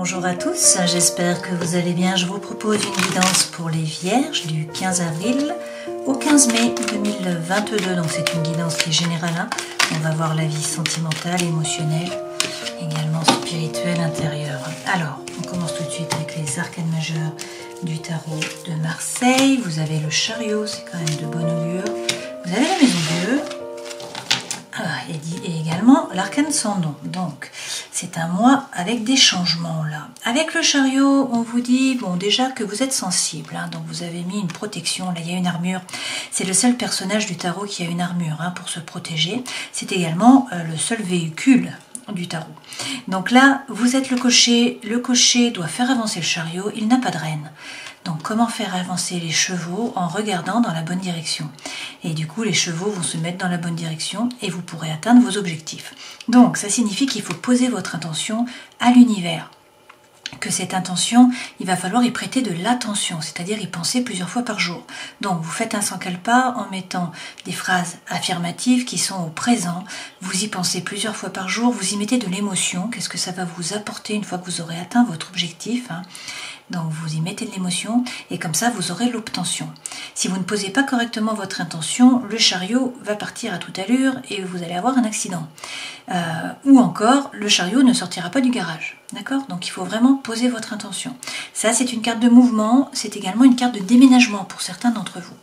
Bonjour à tous, j'espère que vous allez bien. Je vous propose une guidance pour les Vierges du 15 avril au 15 mai 2022. Donc c'est une guidance qui est générale. On va voir la vie sentimentale, émotionnelle, également spirituelle, intérieure. Alors, on commence tout de suite avec les arcanes majeurs du tarot de Marseille. Vous avez le chariot, c'est quand même de bonne augure. Vous avez la maison bleue. Et également l'arcane sans nom. Donc c'est un mois avec des changements là. Avec le chariot, on vous dit bon déjà que vous êtes sensible, donc vous avez mis une protection, là il y a une armure. C'est le seul personnage du tarot qui a une armure pour se protéger. C'est également le seul véhicule du tarot. Donc là, vous êtes le cocher doit faire avancer le chariot, il n'a pas de rêne. Donc comment faire avancer les chevaux en regardant dans la bonne direction. Et du coup, les chevaux vont se mettre dans la bonne direction et vous pourrez atteindre vos objectifs. Donc ça signifie qu'il faut poser votre intention à l'univers. Que cette intention, il va falloir y prêter de l'attention, c'est-à-dire y penser plusieurs fois par jour. Donc vous faites un sankalpa en mettant des phrases affirmatives qui sont au présent, vous y pensez plusieurs fois par jour, vous y mettez de l'émotion, qu'est-ce que ça va vous apporter une fois que vous aurez atteint votre objectif, Donc vous y mettez de l'émotion et comme ça vous aurez l'obtention. Si vous ne posez pas correctement votre intention, le chariot va partir à toute allure et vous allez avoir un accident. Ou encore, le chariot ne sortira pas du garage. D'accord ? Donc il faut vraiment poser votre intention. Ça, c'est une carte de mouvement, c'est également une carte de déménagement pour certains d'entre vous.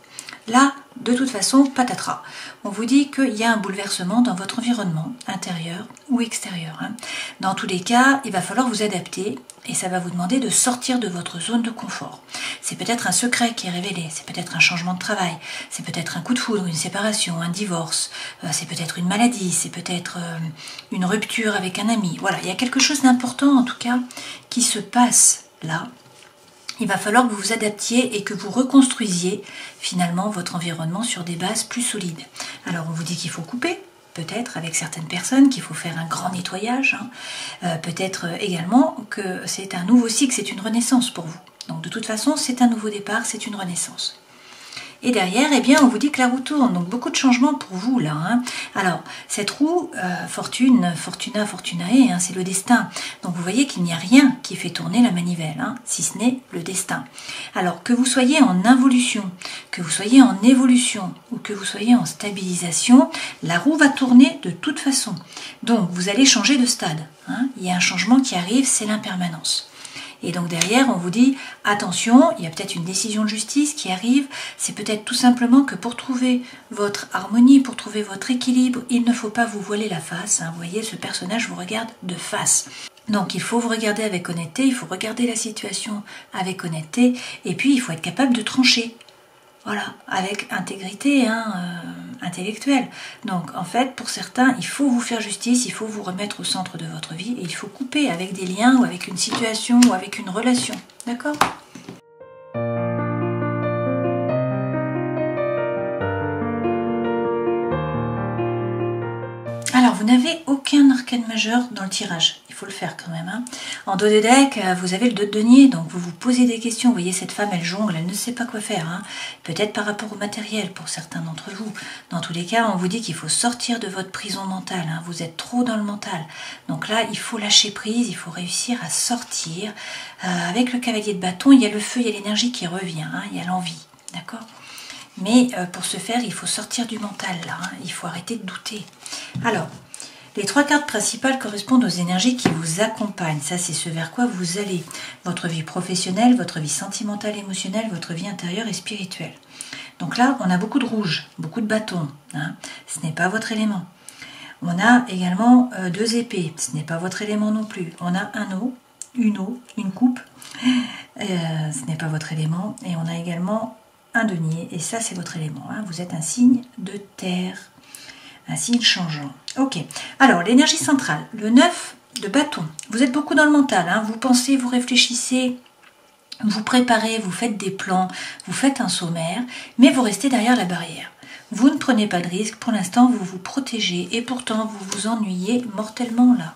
Là, de toute façon, patatras. On vous dit qu'il y a un bouleversement dans votre environnement, intérieur ou extérieur. Dans tous les cas, il va falloir vous adapter et ça va vous demander de sortir de votre zone de confort. C'est peut-être un secret qui est révélé, c'est peut-être un changement de travail, c'est peut-être un coup de foudre, une séparation, un divorce, c'est peut-être une maladie, c'est peut-être une rupture avec un ami. Voilà, il y a quelque chose d'important en tout cas qui se passe là. Il va falloir que vous vous adaptiez et que vous reconstruisiez finalement votre environnement sur des bases plus solides. Alors on vous dit qu'il faut couper, peut-être avec certaines personnes, qu'il faut faire un grand nettoyage. Peut-être également que c'est un nouveau cycle, c'est une renaissance pour vous. Donc de toute façon, c'est un nouveau départ, c'est une renaissance. Et derrière, eh bien, on vous dit que la roue tourne. Donc beaucoup de changements pour vous là. Alors, cette roue, fortuna, fortunae, c'est le destin. Donc vous voyez qu'il n'y a rien qui fait tourner la manivelle, si ce n'est le destin. Alors que vous soyez en involution, que vous soyez en évolution ou que vous soyez en stabilisation, la roue va tourner de toute façon. Donc vous allez changer de stade. Il y a un changement qui arrive, c'est l'impermanence. Et donc derrière, on vous dit, attention, il y a peut-être une décision de justice qui arrive, c'est peut-être tout simplement que pour trouver votre harmonie, pour trouver votre équilibre, il ne faut pas vous voiler la face. Vous voyez, ce personnage vous regarde de face. Donc il faut vous regarder avec honnêteté, il faut regarder la situation avec honnêteté, et puis il faut être capable de trancher. Voilà, avec intégrité intellectuelle. Donc en fait, pour certains, il faut vous faire justice, il faut vous remettre au centre de votre vie et il faut couper avec des liens ou avec une situation ou avec une relation. D'accord ? Alors, vous n'avez aucun arcane majeur dans le tirage. Il faut le faire quand même. En dos de deck, vous avez le 2 de denier, donc vous vous posez des questions. Vous voyez, cette femme, elle jongle, elle ne sait pas quoi faire. Peut-être par rapport au matériel pour certains d'entre vous. Dans tous les cas, on vous dit qu'il faut sortir de votre prison mentale. Vous êtes trop dans le mental. Donc là, il faut lâcher prise, il faut réussir à sortir. Avec le cavalier de bâton, il y a le feu, il y a l'énergie qui revient, il y a l'envie. D'accord ? Mais pour ce faire, il faut sortir du mental là, il faut arrêter de douter. Alors, les 3 cartes principales correspondent aux énergies qui vous accompagnent. Ça, c'est ce vers quoi vous allez. Votre vie professionnelle, votre vie sentimentale, émotionnelle, votre vie intérieure et spirituelle. Donc là, on a beaucoup de rouge, beaucoup de bâtons. Ce n'est pas votre élément. On a également 2 épées. Ce n'est pas votre élément non plus. On a un eau, une coupe. Ce n'est pas votre élément. Et on a également un denier, et ça c'est votre élément. Vous êtes un signe de terre, un signe changeant. Ok, alors l'énergie centrale, le 9 de bâton. Vous êtes beaucoup dans le mental, vous pensez, vous réfléchissez, vous préparez, vous faites des plans, vous faites un sommaire, mais vous restez derrière la barrière. Vous ne prenez pas de risque, pour l'instant vous vous protégez, et pourtant vous vous ennuyez mortellement là.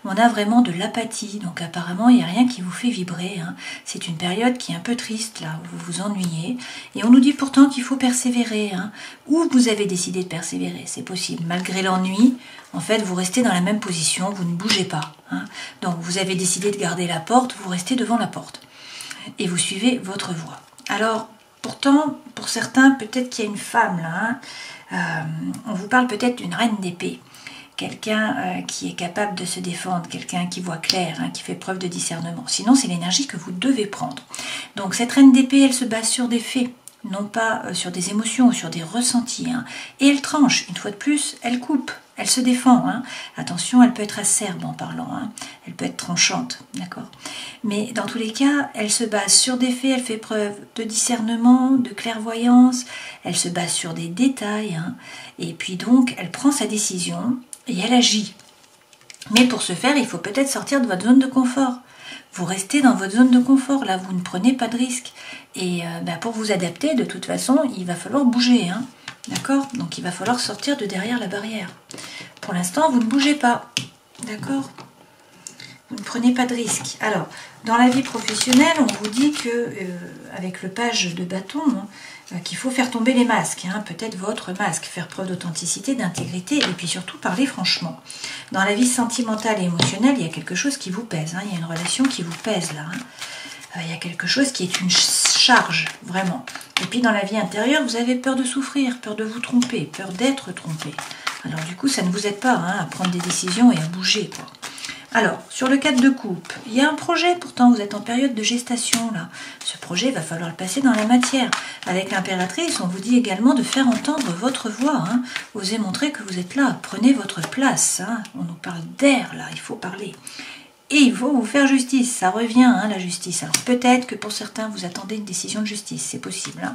on a vraiment de l'apathie. Donc apparemment, il n'y a rien qui vous fait vibrer. Hein. C'est une période qui est un peu triste, là, où vous vous ennuyez. Et on nous dit pourtant qu'il faut persévérer. Hein. Ou vous avez décidé de persévérer, c'est possible. Malgré l'ennui, en fait, vous restez dans la même position, vous ne bougez pas. Hein. Donc vous avez décidé de garder la porte, vous restez devant la porte. Et vous suivez votre voie. Alors, pourtant, pour certains, peut-être qu'il y a une femme là. Hein. On vous parle peut-être d'une reine d'épée. Quelqu'un qui est capable de se défendre, quelqu'un qui voit clair, hein, qui fait preuve de discernement. Sinon, c'est l'énergie que vous devez prendre. Donc, cette reine d'épée, elle se base sur des faits, non pas sur des émotions ou sur des ressentis. Hein. Et elle tranche, une fois de plus, elle coupe, elle se défend. Hein. Attention, elle peut être acerbe en parlant, hein. Elle peut être tranchante, d'accord. Mais dans tous les cas, elle se base sur des faits, elle fait preuve de discernement, de clairvoyance, elle se base sur des détails, hein. Et puis donc, elle prend sa décision et elle agit. Mais pour ce faire, il faut peut-être sortir de votre zone de confort. Vous restez dans votre zone de confort, là, vous ne prenez pas de risque. Et pour vous adapter, de toute façon, il va falloir bouger, hein. D'accord? Donc il va falloir sortir de derrière la barrière. Pour l'instant, vous ne bougez pas. D'accord? Vous ne prenez pas de risque. Alors, dans la vie professionnelle, on vous dit que, avec le page de bâton, hein, qu'il faut faire tomber les masques. Hein, peut-être votre masque, faire preuve d'authenticité, d'intégrité, et puis surtout parler franchement. Dans la vie sentimentale et émotionnelle, il y a quelque chose qui vous pèse. Hein, il y a une relation qui vous pèse là. Hein. Il y a quelque chose qui est une charge, vraiment. Et puis dans la vie intérieure, vous avez peur de souffrir, peur de vous tromper, peur d'être trompé. Alors du coup, ça ne vous aide pas, hein, à prendre des décisions et à bouger, quoi. Alors, sur le cadre de coupe, il y a un projet, pourtant vous êtes en période de gestation là. Ce projet, il va falloir le passer dans la matière. Avec l'impératrice, on vous dit également de faire entendre votre voix. Hein. Osez montrer que vous êtes là, prenez votre place. Hein. On nous parle d'air là, il faut parler. Et il faut vous faire justice, ça revient, hein, la justice. Alors peut-être que pour certains, vous attendez une décision de justice, c'est possible. Hein.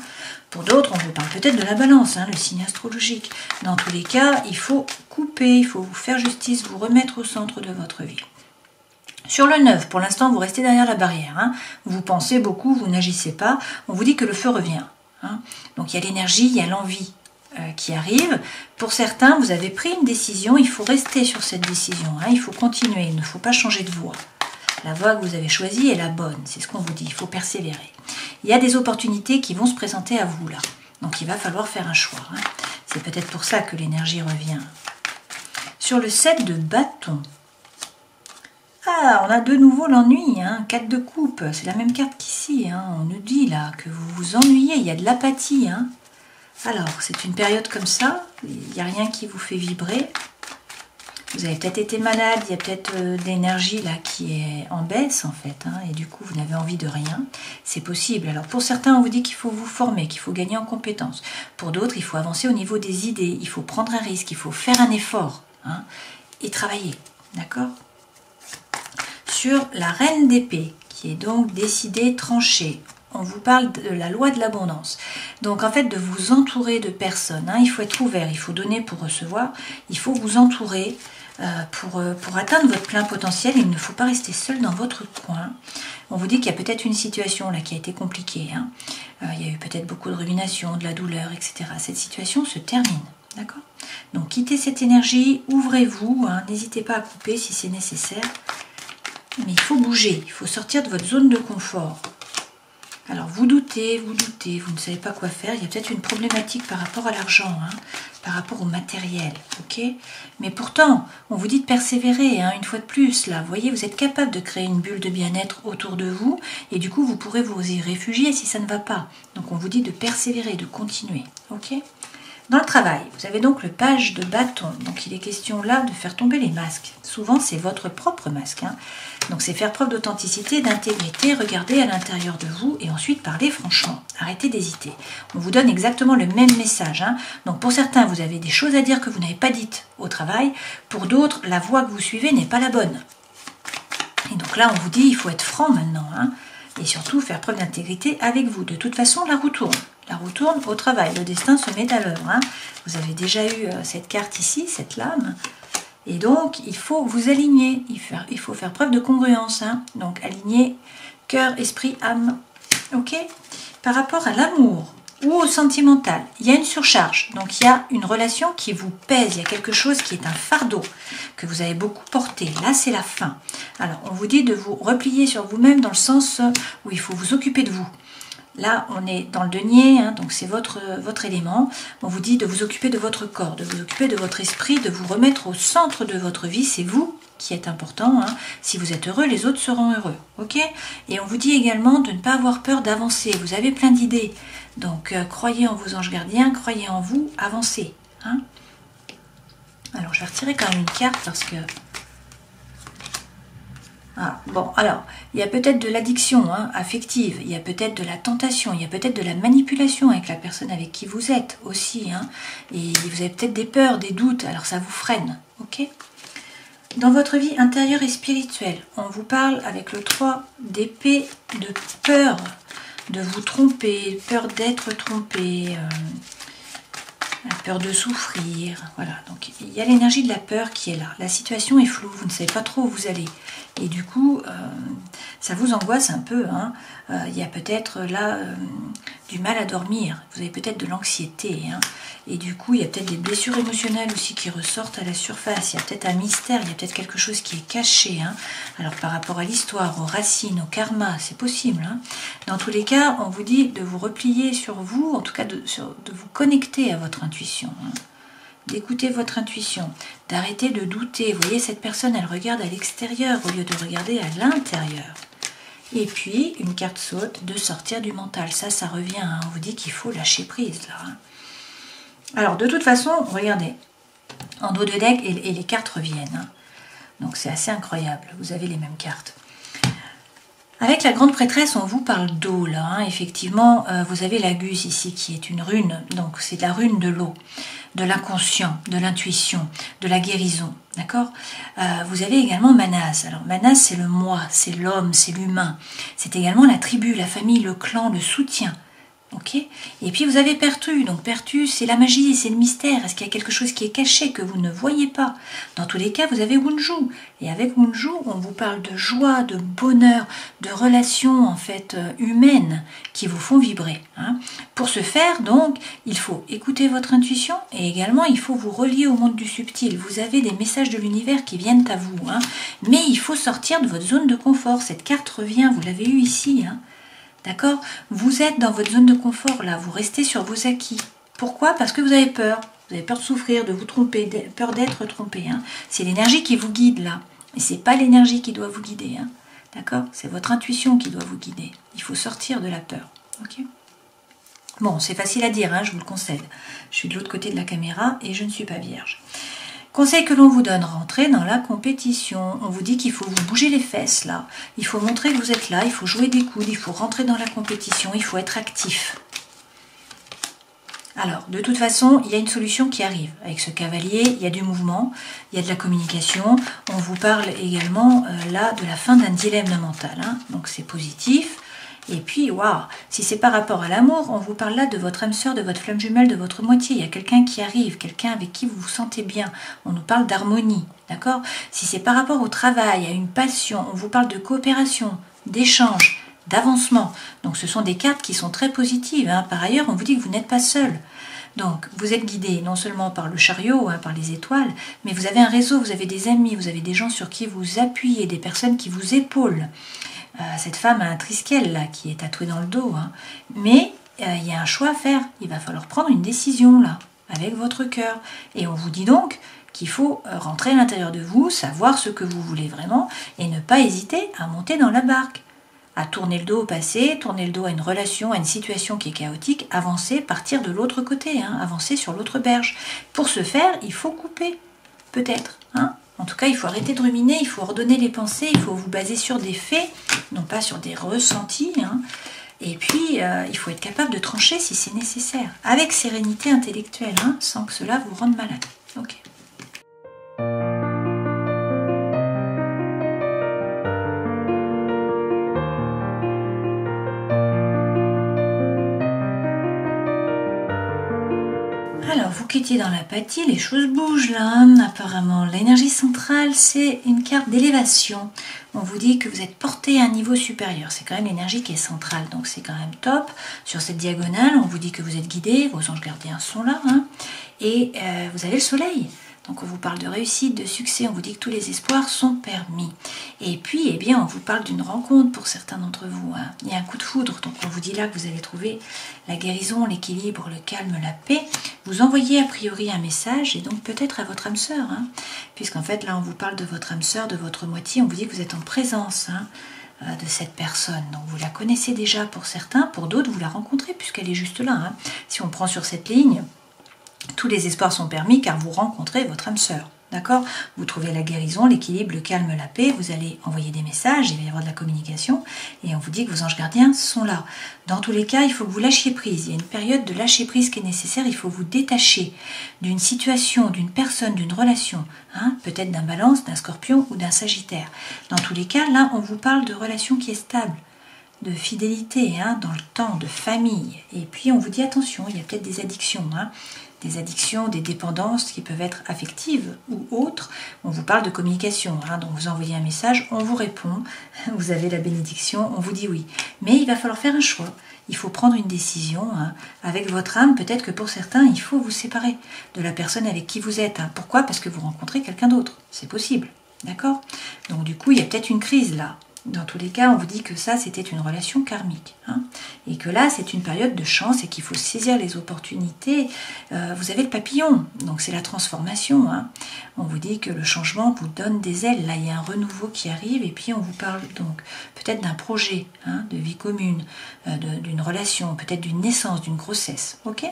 Pour d'autres, on vous parle peut-être de la balance, hein, le signe astrologique. Dans tous les cas, il faut couper, il faut vous faire justice, vous remettre au centre de votre vie. Sur le 9, pour l'instant, vous restez derrière la barrière. Hein. Vous pensez beaucoup, vous n'agissez pas. On vous dit que le feu revient. Hein. Donc il y a l'énergie, il y a l'envie qui arrive. Pour certains, vous avez pris une décision, il faut rester sur cette décision, hein, il faut continuer, il ne faut pas changer de voie. La voie que vous avez choisie est la bonne, c'est ce qu'on vous dit, il faut persévérer. Il y a des opportunités qui vont se présenter à vous là, donc il va falloir faire un choix. Hein. C'est peut-être pour ça que l'énergie revient. Sur le 7 de bâton, on a de nouveau l'ennui, hein, 4 de coupe, c'est la même carte qu'ici, hein, on nous dit là que vous vous ennuyez, il y a de l'apathie, hein. Alors, c'est une période comme ça, il n'y a rien qui vous fait vibrer. Vous avez peut-être été malade, il y a peut-être de l'énergie là qui est en baisse en fait, hein, et du coup vous n'avez envie de rien. C'est possible. Alors pour certains, on vous dit qu'il faut vous former, qu'il faut gagner en compétences. Pour d'autres, il faut avancer au niveau des idées, il faut prendre un risque, il faut faire un effort, hein, et travailler. D'accord? Sur la reine d'épée, qui est donc décidée, tranchée. On vous parle de la loi de l'abondance. Donc en fait de vous entourer de personnes. Hein. Il faut être ouvert, il faut donner pour recevoir. Il faut vous entourer pour atteindre votre plein potentiel. Il ne faut pas rester seul dans votre coin. On vous dit qu'il y a peut-être une situation là qui a été compliquée. Hein. Il y a eu peut-être beaucoup de rumination, de la douleur, etc. Cette situation se termine. D'accord ? Donc quittez cette énergie, ouvrez-vous. Hein. N'hésitez pas à couper si c'est nécessaire. Mais il faut bouger, il faut sortir de votre zone de confort. Alors vous doutez, vous ne savez pas quoi faire. Il y a peut-être une problématique par rapport à l'argent, hein, par rapport au matériel, ok? Mais pourtant, on vous dit de persévérer, hein, une fois de plus. Là, vous voyez, vous êtes capable de créer une bulle de bien-être autour de vous, et du coup, vous pourrez vous y réfugier si ça ne va pas. Donc, on vous dit de persévérer, de continuer, ok? Dans le travail, vous avez donc le page de bâton. Donc, il est question là de faire tomber les masques. Souvent, c'est votre propre masque, hein. Donc c'est faire preuve d'authenticité, d'intégrité, regarder à l'intérieur de vous et ensuite parler franchement. Arrêtez d'hésiter. On vous donne exactement le même message. Hein. Donc pour certains, vous avez des choses à dire que vous n'avez pas dites au travail. Pour d'autres, la voie que vous suivez n'est pas la bonne. Et donc là, on vous dit, il faut être franc maintenant. Hein, et surtout, faire preuve d'intégrité avec vous. De toute façon, la roue tourne. La roue tourne au travail. Le destin se met à l'œuvre. Hein. Vous avez déjà eu cette carte ici, cette lame. Et donc, il faut vous aligner, il faut faire preuve de congruence. Hein. Donc, aligner cœur, esprit, âme. Ok? Par rapport à l'amour, ou au sentimental, il y a une surcharge. Donc il y a une relation qui vous pèse, il y a quelque chose qui est un fardeau que vous avez beaucoup porté. Là, c'est la fin. Alors, on vous dit de vous replier sur vous-même dans le sens où il faut vous occuper de vous. Là, on est dans le denier, hein, donc c'est votre élément. On vous dit de vous occuper de votre corps, de vous occuper de votre esprit, de vous remettre au centre de votre vie. C'est vous qui êtes important. Hein. Si vous êtes heureux, les autres seront heureux. Ok? Et on vous dit également de ne pas avoir peur d'avancer. Vous avez plein d'idées. Donc, croyez en vos anges gardiens, croyez en vous, avancez. Hein. Alors, je vais retirer quand même une carte parce que... Ah, bon, alors, il y a peut-être de l'addiction affective, il y a peut-être de la tentation, il y a peut-être de la manipulation avec la personne avec qui vous êtes aussi. Hein, et vous avez peut-être des peurs, des doutes, alors ça vous freine. Ok? Dans votre vie intérieure et spirituelle, on vous parle avec le 3 d'épée de peur de vous tromper, peur d'être trompé, la peur de souffrir. Voilà, donc il y a l'énergie de la peur qui est là. La situation est floue, vous ne savez pas trop où vous allez. Et du coup, ça vous angoisse un peu. Hein. Il y a peut-être là du mal à dormir. Vous avez peut-être de l'anxiété. Hein. Et du coup, il y a peut-être des blessures émotionnelles aussi qui ressortent à la surface. Il y a peut-être un mystère, il y a peut-être quelque chose qui est caché. Hein. Alors par rapport à l'histoire, aux racines, au karma, c'est possible. Hein. Dans tous les cas, on vous dit de vous replier sur vous, en tout cas de vous connecter à votre intuition. Hein. D'écouter votre intuition, d'arrêter de douter. Vous voyez, cette personne, elle regarde à l'extérieur au lieu de regarder à l'intérieur. Et puis, une carte saute, de sortir du mental. Ça revient. Hein. On vous dit qu'il faut lâcher prise, là. Hein. Alors, de toute façon, regardez, en dos de deck, et les cartes reviennent. Hein. Donc, c'est assez incroyable. Vous avez les mêmes cartes. Avec la grande prêtresse, on vous parle d'eau, là. Hein. Effectivement, vous avez la Guse ici, qui est une rune. Donc, c'est la rune de l'eau, de l'inconscient, de l'intuition, de la guérison. D'accord? Vous avez également Manas. Alors, Manas, c'est le moi, c'est l'homme, c'est l'humain. C'est également la tribu, la famille, le clan, le soutien. Ok? Et puis vous avez Pertu. Donc Pertu, c'est la magie, c'est le mystère. Est-ce qu'il y a quelque chose qui est caché que vous ne voyez pas? Dans tous les cas, vous avez Wunju. Et avec Wunju, on vous parle de joie, de bonheur, de relations en fait humaines qui vous font vibrer. Hein. Pour ce faire, donc, il faut écouter votre intuition et également il faut vous relier au monde du subtil. Vous avez des messages de l'univers qui viennent à vous. Hein. Mais il faut sortir de votre zone de confort. Cette carte revient, vous l'avez eu ici. Hein. D'accord? Vous êtes dans votre zone de confort, là. Vous restez sur vos acquis. Pourquoi? Parce que vous avez peur. Vous avez peur de souffrir, de vous tromper, peur d'être trompé. Hein. C'est l'énergie qui vous guide, là. Et c'est pas l'énergie qui doit vous guider. Hein. D'accord? C'est votre intuition qui doit vous guider. Il faut sortir de la peur. Ok? Bon, c'est facile à dire, hein, je vous le concède. Je suis de l'autre côté de la caméra et je ne suis pas vierge. Conseil que l'on vous donne, rentrez dans la compétition. On vous dit qu'il faut vous bouger les fesses là. Il faut montrer que vous êtes là, il faut jouer des coudes, il faut rentrer dans la compétition, il faut être actif. Alors, de toute façon, il y a une solution qui arrive. Avec ce cavalier, il y a du mouvement, il y a de la communication. On vous parle également là de la fin d'un dilemme mental. Hein. Donc c'est positif. Et puis, waouh, si c'est par rapport à l'amour, on vous parle là de votre âme sœur, de votre flamme jumelle, de votre moitié. Il y a quelqu'un qui arrive, quelqu'un avec qui vous vous sentez bien. On nous parle d'harmonie, d'accord? Si c'est par rapport au travail, à une passion, on vous parle de coopération, d'échange, d'avancement. Donc ce sont des cartes qui sont très positives. Hein. Par ailleurs, on vous dit que vous n'êtes pas seul. Donc, vous êtes guidé non seulement par le chariot, hein, par les étoiles, mais vous avez un réseau, vous avez des amis, vous avez des gens sur qui vous appuyez, des personnes qui vous épaulent. Cette femme a un triskel là qui est tatoué dans le dos, hein. Mais il y a un choix à faire. Il va falloir prendre une décision là, avec votre cœur. Et on vous dit donc qu'il faut rentrer à l'intérieur de vous, savoir ce que vous voulez vraiment, et ne pas hésiter à monter dans la barque, à tourner le dos au passé, tourner le dos à une relation, à une situation qui est chaotique, avancer, partir de l'autre côté, hein, avancer sur l'autre berge. Pour ce faire, il faut couper, peut-être, hein. En tout cas, il faut arrêter de ruminer, il faut ordonner les pensées, il faut vous baser sur des faits, non pas sur des ressentis. Hein. Et puis, il faut être capable de trancher si c'est nécessaire, avec sérénité intellectuelle, hein, sans que cela vous rende malade. Ok. vous qui étiez dans l'apathie, les choses bougent là, hein. Apparemment, l'énergie centrale, c'est une carte d'élévation. On vous dit que vous êtes porté à un niveau supérieur. C'est quand même l'énergie qui est centrale, donc c'est quand même top. Sur cette diagonale, on vous dit que vous êtes guidé, vos anges gardiens sont là, hein. Et vous avez le soleil. Donc on vous parle de réussite, de succès, on vous dit que tous les espoirs sont permis. Et puis, eh bien, on vous parle d'une rencontre pour certains d'entre vous, hein. Il y a un coup de foudre, donc on vous dit là que vous allez trouver la guérison, l'équilibre, le calme, la paix. Vous envoyez a priori un message, et donc peut-être à votre âme sœur, hein, puisqu'en fait là on vous parle de votre âme sœur, de votre moitié, on vous dit que vous êtes en présence, hein, de cette personne. Donc vous la connaissez déjà pour certains, pour d'autres vous la rencontrez puisqu'elle est juste là, hein. Si on prend sur cette ligne, tous les espoirs sont permis car vous rencontrez votre âme sœur. D'accord? Vous trouvez la guérison, l'équilibre, le calme, la paix, vous allez envoyer des messages, il va y avoir de la communication, et on vous dit que vos anges gardiens sont là. Dans tous les cas, il faut que vous lâchiez prise. Il y a une période de lâcher prise qui est nécessaire, il faut vous détacher d'une situation, d'une personne, d'une relation, hein, peut-être d'un balance, d'un scorpion ou d'un sagittaire. Dans tous les cas, là, on vous parle de relation qui est stable, de fidélité, hein, dans le temps, de famille. Et puis, on vous dit attention, il y a peut-être des addictions, hein, des addictions, des dépendances qui peuvent être affectives ou autres. On vous parle de communication, hein, donc vous envoyez un message, on vous répond, vous avez la bénédiction, on vous dit oui. Mais il va falloir faire un choix, il faut prendre une décision, hein, avec votre âme. Peut-être que pour certains, il faut vous séparer de la personne avec qui vous êtes, hein. Pourquoi? Parce que vous rencontrez quelqu'un d'autre, c'est possible, d'accord? Donc du coup, il y a peut-être une crise là. Dans tous les cas, on vous dit que ça, c'était une relation karmique, hein, et que là, c'est une période de chance et qu'il faut saisir les opportunités. Vous avez le papillon, donc c'est la transformation, hein. On vous dit que le changement vous donne des ailes. Là, il y a un renouveau qui arrive, et puis on vous parle donc peut-être d'un projet, hein, de vie commune, d'une relation, peut-être d'une naissance, d'une grossesse, ok ?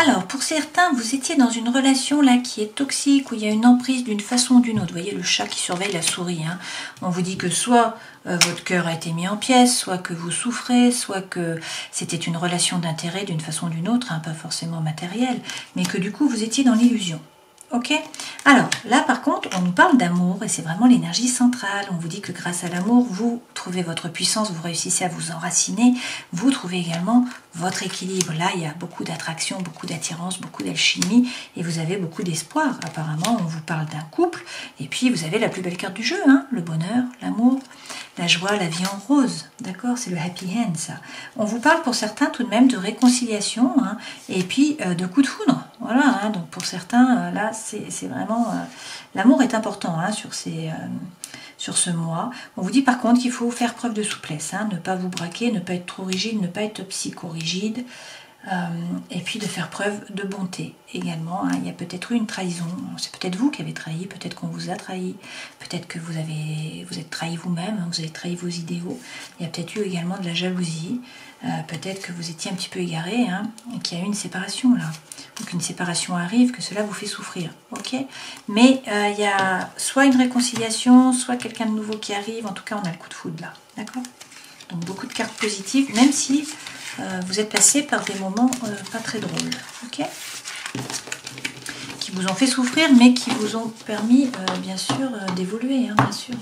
Alors, pour certains, vous étiez dans une relation là qui est toxique, où il y a une emprise d'une façon ou d'une autre. Vous voyez le chat qui surveille la souris, hein. On vous dit que soit votre cœur a été mis en pièces, soit que vous souffrez, soit que c'était une relation d'intérêt d'une façon ou d'une autre, hein, pas forcément matérielle, mais que du coup vous étiez dans l'illusion. Ok? Alors là par contre on nous parle d'amour et c'est vraiment l'énergie centrale. On vous dit que grâce à l'amour vous trouvez votre puissance, vous réussissez à vous enraciner, vous trouvez également votre équilibre. Là il y a beaucoup d'attraction, beaucoup d'attirance, beaucoup d'alchimie et vous avez beaucoup d'espoir. Apparemment on vous parle d'un couple et puis vous avez la plus belle carte du jeu, hein, le bonheur, l'amour, la joie, la vie en rose, d'accord? C'est le happy end ça. On vous parle pour certains tout de même de réconciliation, hein, et puis de coup de foudre. Voilà, hein, donc pour certains, là, c'est vraiment... l'amour est important, hein, sur ce mois. On vous dit par contre qu'il faut faire preuve de souplesse, hein, ne pas vous braquer, ne pas être trop rigide, ne pas être psychorigide, et puis de faire preuve de bonté également, hein. Il y a peut-être eu une trahison, c'est peut-être vous qui avez trahi, peut-être qu'on vous a trahi, peut-être que vous êtes trahi vous-même, hein, vous avez trahi vos idéaux. Il y a peut-être eu également de la jalousie, peut-être que vous étiez un petit peu égaré, hein, et qu'il y a eu une séparation là, ou qu'une séparation arrive, que cela vous fait souffrir, ok? Mais il y a soit une réconciliation, soit quelqu'un de nouveau qui arrive, en tout cas on a le coup de foudre là, d'accord? Donc beaucoup de cartes positives, même si vous êtes passé par des moments pas très drôles, ok? Qui vous ont fait souffrir, mais qui vous ont permis, bien sûr, d'évoluer, hein, bien sûr.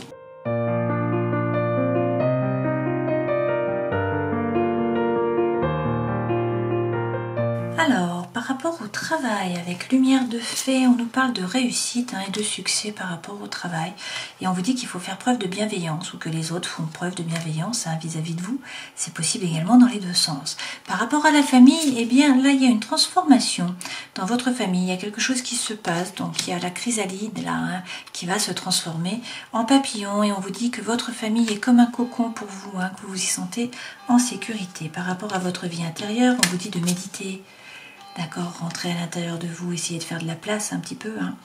Alors, par rapport au travail, avec lumière de fée, on nous parle de réussite, hein, et de succès par rapport au travail. Et on vous dit qu'il faut faire preuve de bienveillance, ou que les autres font preuve de bienveillance, hein, vis-à-vis de vous. C'est possible également dans les deux sens. Par rapport à la famille, eh bien là, il y a une transformation dans votre famille. Il y a quelque chose qui se passe, donc il y a la chrysalide là, hein, qui va se transformer en papillon. Et on vous dit que votre famille est comme un cocon pour vous, hein, que vous vous y sentez en sécurité. Par rapport à votre vie intérieure, on vous dit de méditer. D'accord, rentrez à l'intérieur de vous, essayez de faire de la place un petit peu, hein,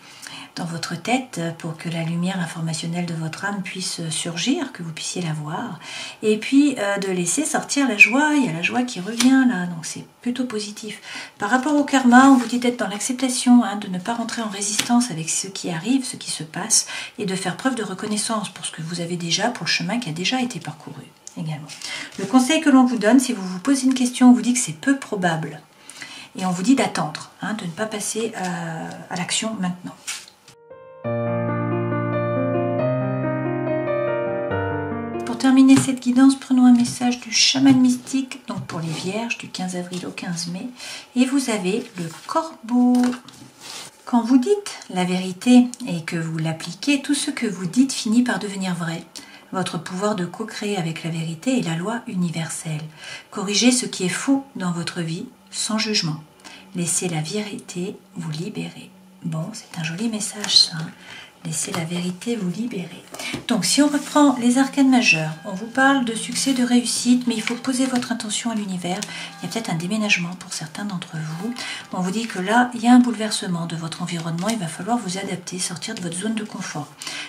dans votre tête pour que la lumière informationnelle de votre âme puisse surgir, que vous puissiez la voir. Et puis de laisser sortir la joie, il y a la joie qui revient là, donc c'est plutôt positif. Par rapport au karma, on vous dit d'être dans l'acceptation, hein, de ne pas rentrer en résistance avec ce qui arrive, ce qui se passe, et de faire preuve de reconnaissance pour ce que vous avez déjà, pour le chemin qui a déjà été parcouru également. Le conseil que l'on vous donne, si vous vous posez une question, on vous dit que c'est peu probable. Et on vous dit d'attendre, hein, de ne pas passer à l'action maintenant. terminer cette guidance, prenons un message du chaman mystique, donc pour les vierges, du 15 avril au 15 mai. Et vous avez le corbeau. Quand vous dites la vérité et que vous l'appliquez, tout ce que vous dites finit par devenir vrai. Votre pouvoir de co-créer avec la vérité est la loi universelle. Corrigez ce qui est faux dans votre vie sans jugement. Laissez la vérité vous libérer. Bon, c'est un joli message ça. Laissez la vérité vous libérer. Donc, si on reprend les arcanes majeures, on vous parle de succès, de réussite, mais il faut poser votre intention à l'univers. Il y a peut-être un déménagement pour certains d'entre vous. On vous dit que là, il y a un bouleversement de votre environnement. Il va falloir vous adapter, sortir de votre zone de confort.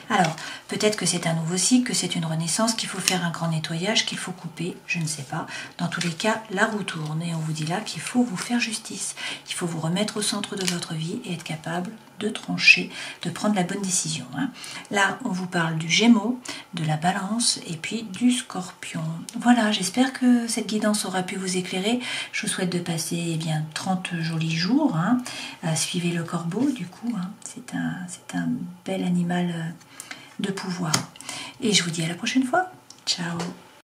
Alors, peut-être que c'est un nouveau cycle, que c'est une renaissance, qu'il faut faire un grand nettoyage, qu'il faut couper, je ne sais pas. Dans tous les cas, la roue tourne et on vous dit là qu'il faut vous faire justice. Il faut vous remettre au centre de votre vie et être capable de trancher, de prendre la bonne décision. Là, on vous parle du Gémeaux, de la Balance et puis du Scorpion. Voilà, j'espère que cette guidance aura pu vous éclairer. Je vous souhaite de passer 30 jolis jours. Suivez le Corbeau, du coup. C'est un bel animal de pouvoir. Et je vous dis à la prochaine fois. Ciao.